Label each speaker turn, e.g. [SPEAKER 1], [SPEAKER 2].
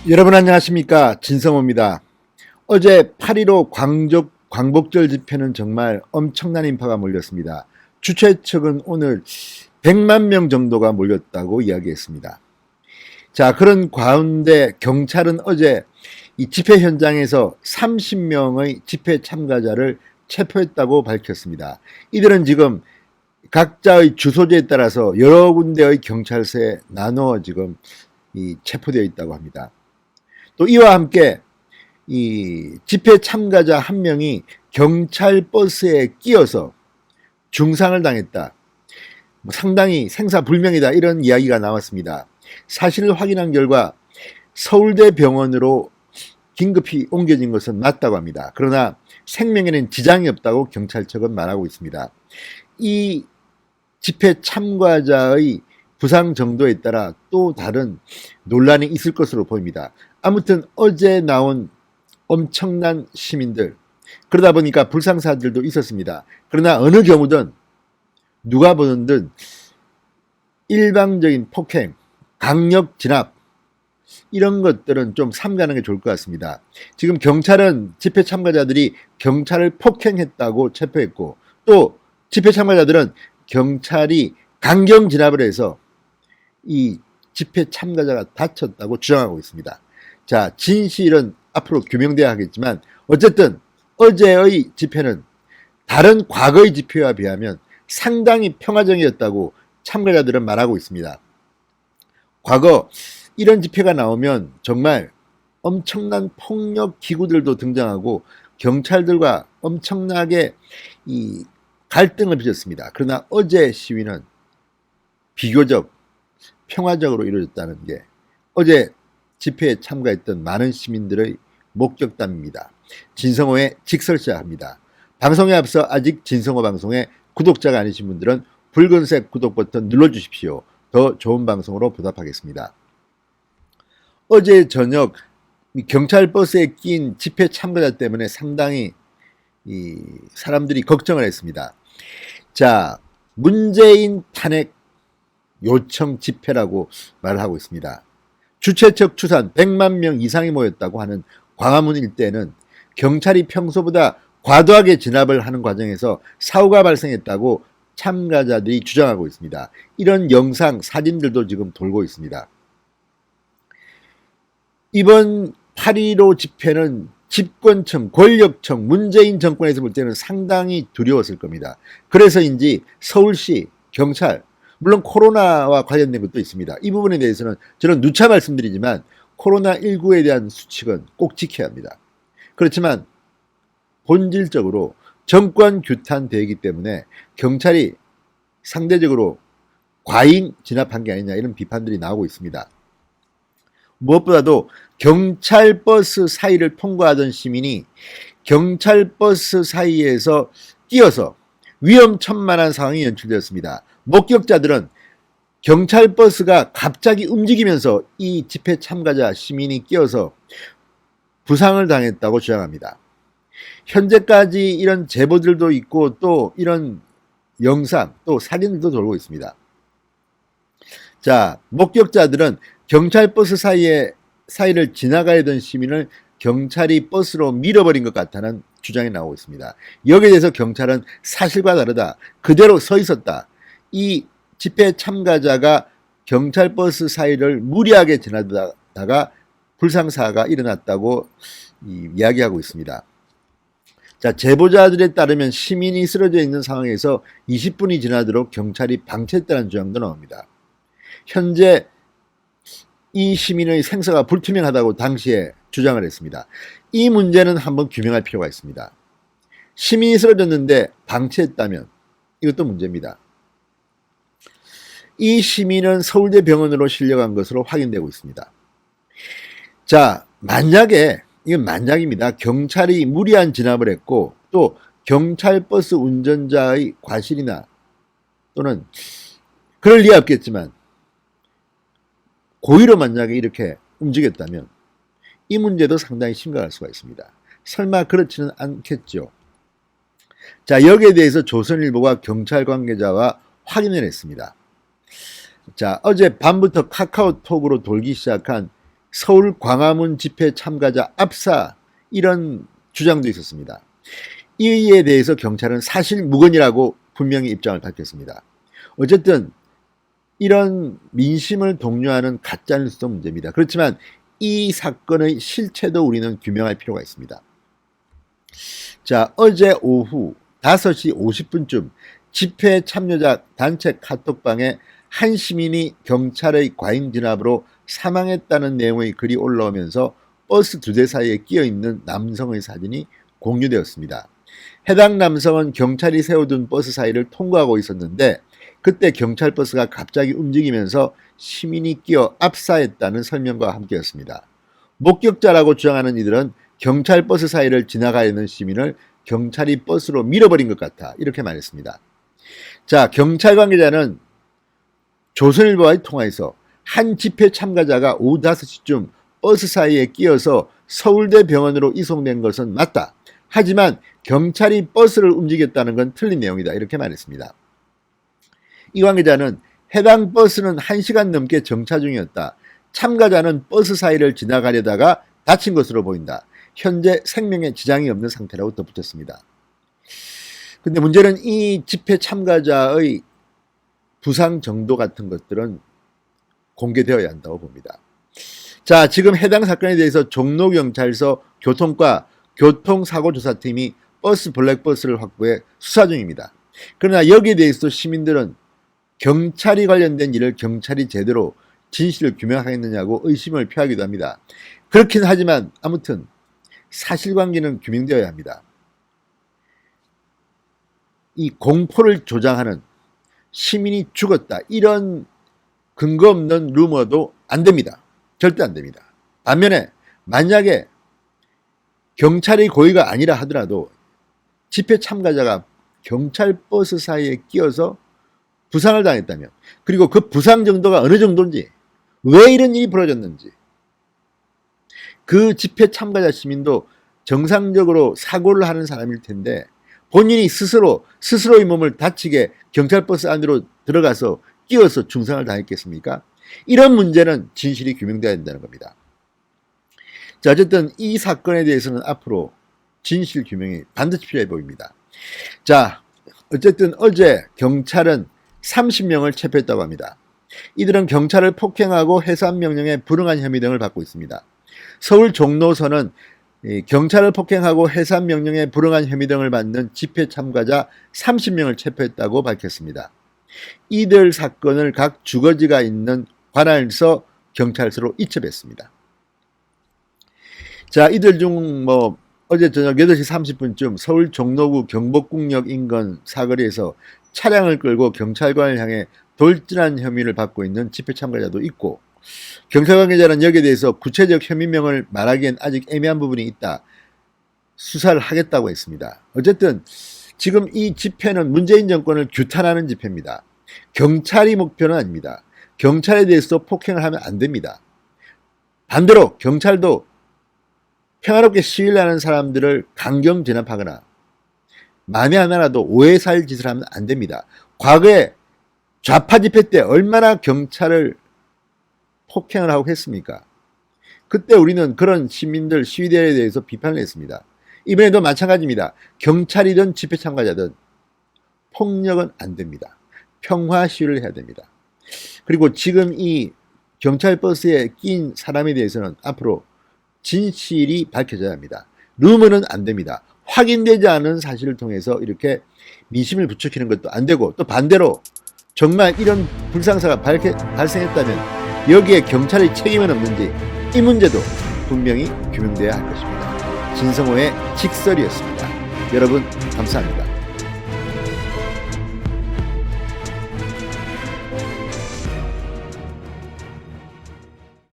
[SPEAKER 1] 여러분 안녕하십니까, 진성호입니다. 어제 8.15 광복절 집회는 정말 엄청난 인파가 몰렸습니다. 주최 측은 오늘 100만 명 정도가 몰렸다고 이야기했습니다. 자, 그런 가운데 경찰은 어제 이 집회 현장에서 30명의 집회 참가자를 체포했다고 밝혔습니다. 이들은 지금 각자의 주소지에 따라서 여러 군데의 경찰서에 나누어 지금 체포되어 있다고 합니다. 또 이와 함께 이 집회 참가자 한 명이 경찰 버스에 끼어서 중상을 당했다, 상당히 생사불명이다, 이런 이야기가 나왔습니다. 사실을 확인한 결과 서울대 병원으로 긴급히 옮겨진 것은 맞다고 합니다. 그러나 생명에는 지장이 없다고 경찰 측은 말하고 있습니다. 이 집회 참가자의 부상 정도에 따라 또 다른 논란이 있을 것으로 보입니다. 아무튼 어제 나온 엄청난 시민들, 그러다 보니까 불상사들도 있었습니다. 그러나 어느 경우든 누가 보는든 일방적인 폭행, 강력 진압, 이런 것들은 좀 삼가는 게 좋을 것 같습니다. 지금 경찰은 집회 참가자들이 경찰을 폭행했다고 체포했고, 또 집회 참가자들은 경찰이 강경 진압을 해서 이 집회 참가자가 다쳤다고 주장하고 있습니다. 자, 진실은 앞으로 규명돼야 하겠지만 어쨌든 어제의 집회는 다른 과거의 집회와 비하면 상당히 평화적이었다고 참가자들은 말하고 있습니다. 과거 이런 집회가 나오면 정말 엄청난 폭력 기구들도 등장하고 경찰들과 엄청나게 이 갈등을 빚었습니다. 그러나 어제 시위는 비교적 평화적으로 이루어졌다는 게 어제 집회에 참가했던 많은 시민들의 목격담입니다. 진성호의 직설시합니다. 방송에 앞서 아직 진성호 방송에 구독자가 아니신 분들은 붉은색 구독 버튼 눌러주십시오. 더 좋은 방송으로 보답하겠습니다. 어제 저녁 경찰 버스에 낀 집회 참가자 때문에 상당히 사람들이 걱정을 했습니다. 자, 문재인 탄핵 요청 집회라고 말을 하고 있습니다. 주최 측 추산 100만 명 이상이 모였다고 하는 광화문 일대는 경찰이 평소보다 과도하게 진압을 하는 과정에서 사고가 발생했다고 참가자들이 주장하고 있습니다. 이런 영상, 사진들도 지금 돌고 있습니다. 이번 8.15 집회는 집권층, 권력층, 문재인 정권에서 볼 때는 상당히 두려웠을 겁니다. 그래서인지 서울시, 경찰, 물론 코로나와 관련된 것도 있습니다. 이 부분에 대해서는 저는 누차 말씀드리지만 코로나19에 대한 수칙은 꼭 지켜야 합니다. 그렇지만 본질적으로 정권 규탄되기 때문에 경찰이 상대적으로 과잉 진압한 게 아니냐, 이런 비판들이 나오고 있습니다. 무엇보다도 경찰 버스 사이를 통과하던 시민이 경찰 버스 사이에서 끼어서 위험천만한 상황이 연출되었습니다. 목격자들은 경찰 버스가 갑자기 움직이면서 이 집회 참가자 시민이 끼어서 부상을 당했다고 주장합니다. 현재까지 이런 제보들도 있고 또 이런 영상, 또 사진들도 돌고 있습니다. 자, 목격자들은 경찰 버스 사이를 지나가야 되는 시민을 경찰이 버스로 밀어버린 것 같다는 주장이 나오고 있습니다. 여기에 대해서 경찰은 사실과 다르다, 그대로 서 있었다, 이 집회 참가자가 경찰 버스 사이를 무리하게 지나다가 불상사가 일어났다고 이야기하고 있습니다. 자, 제보자들에 따르면 시민이 쓰러져 있는 상황에서 20분이 지나도록 경찰이 방치했다는 주장도 나옵니다. 현재 이 시민의 생사가 불투명하다고 당시에 주장을 했습니다. 이 문제는 한번 규명할 필요가 있습니다. 시민이 쓰러졌는데 방치했다면 이것도 문제입니다. 이 시민은 서울대 병원으로 실려간 것으로 확인되고 있습니다. 자, 만약에, 이건 만약입니다. 경찰이 무리한 진압을 했고 또 경찰 버스 운전자의 과실이나 또는 그럴 리가 없겠지만 고의로 만약에 이렇게 움직였다면 이 문제도 상당히 심각할 수가 있습니다. 설마 그렇지는 않겠죠. 자, 여기에 대해서 조선일보가 경찰 관계자와 확인을 했습니다. 자, 어제 밤부터 카카오톡으로 돌기 시작한 서울 광화문 집회 참가자 압사 이런 주장도 있었습니다. 이에 대해서 경찰은 사실 무근이라고 분명히 입장을 밝혔습니다. 어쨌든 이런 민심을 독려하는 가짜뉴스도 문제입니다. 그렇지만 이 사건의 실체도 우리는 규명할 필요가 있습니다. 자, 어제 오후 5시 50분쯤 집회 참여자 단체 카톡방에 한 시민이 경찰의 과잉 진압으로 사망했다는 내용의 글이 올라오면서 버스 2대 사이에 끼어있는 남성의 사진이 공유되었습니다. 해당 남성은 경찰이 세워둔 버스 사이를 통과하고 있었는데 그때 경찰 버스가 갑자기 움직이면서 시민이 끼어 압사했다는 설명과 함께였습니다. 목격자라고 주장하는 이들은 경찰 버스 사이를 지나가야 하는 시민을 경찰이 버스로 밀어버린 것 같아 이렇게 말했습니다. 자, 경찰 관계자는 조선일보와의 통화에서 한 집회 참가자가 오후 5시쯤 버스 사이에 끼어서 서울대 병원으로 이송된 것은 맞다. 하지만 경찰이 버스를 움직였다는 건 틀린 내용이다. 이렇게 말했습니다. 이 관계자는 해당 버스는 1시간 넘게 정차 중이었다. 참가자는 버스 사이를 지나가려다가 다친 것으로 보인다. 현재 생명에 지장이 없는 상태라고 덧붙였습니다. 근데 문제는 이 집회 참가자의 부상 정도 같은 것들은 공개되어야 한다고 봅니다. 자, 지금 해당 사건에 대해서 종로경찰서 교통과 교통사고조사팀이 버스 블랙버스를 확보해 수사 중입니다. 그러나 여기에 대해서 시민들은 경찰이 관련된 일을 경찰이 제대로 진실을 규명하겠느냐고 의심을 표하기도 합니다. 그렇긴 하지만 아무튼 사실관계는 규명되어야 합니다. 이 공포를 조장하는 시민이 죽었다 이런 근거 없는 루머도 안 됩니다. 절대 안 됩니다. 반면에 만약에 경찰의 고의가 아니라 하더라도 집회 참가자가 경찰 버스 사이에 끼어서 부상을 당했다면, 그리고 그 부상 정도가 어느 정도인지, 왜 이런 일이 벌어졌는지, 그 집회 참가자 시민도 정상적으로 사고를 하는 사람일 텐데 본인이 스스로의 몸을 다치게 경찰 버스 안으로 들어가서 끼어서 중상을 당했겠습니까? 이런 문제는 진실이 규명되어야 된다는 겁니다. 자, 어쨌든 이 사건에 대해서는 앞으로 진실 규명이 반드시 필요해 보입니다. 자, 어쨌든 어제 경찰은 30명을 체포했다고 합니다. 이들은 경찰을 폭행하고 해산 명령에 불응한 혐의 등을 받고 있습니다. 서울 종로서는 경찰을 폭행하고 해산 명령에 불응한 혐의 등을 받는 집회 참가자 30명을 체포했다고 밝혔습니다. 이들 사건을 각 주거지가 있는 관할서 경찰서로 이첩했습니다. 자, 이들 중 어제 저녁 8시 30분쯤 서울 종로구 경복궁역 인근 사거리에서 차량을 끌고 경찰관을 향해 돌진한 혐의를 받고 있는 집회 참가자도 있고, 경찰 관계자는 여기에 대해서 구체적 혐의명을 말하기엔 아직 애매한 부분이 있다. 수사를 하겠다고 했습니다. 어쨌든 지금 이 집회는 문재인 정권을 규탄하는 집회입니다. 경찰이 목표는 아닙니다. 경찰에 대해서 폭행을 하면 안 됩니다. 반대로 경찰도 평화롭게 시위를 하는 사람들을 강경 진압하거나 만에 하나라도 오해 살 짓을 하면 안 됩니다. 과거에 좌파 집회 때 얼마나 경찰을 폭행을 하고 했습니까? 그때 우리는 그런 시민들, 시위대에 대해서 비판을 했습니다. 이번에도 마찬가지입니다. 경찰이든 집회 참가자든 폭력은 안 됩니다. 평화 시위를 해야 됩니다. 그리고 지금 이 경찰 버스에 낀 사람에 대해서는 앞으로 진실이 밝혀져야 합니다. 루머는 안 됩니다. 확인되지 않은 사실을 통해서 이렇게 민심을 부추기는 것도 안 되고, 또 반대로 정말 이런 불상사가 발생했다면 여기에 경찰의 책임은 없는지, 이 문제도 분명히 규명돼야 할 것입니다. 진성호의 직설이었습니다. 여러분 감사합니다.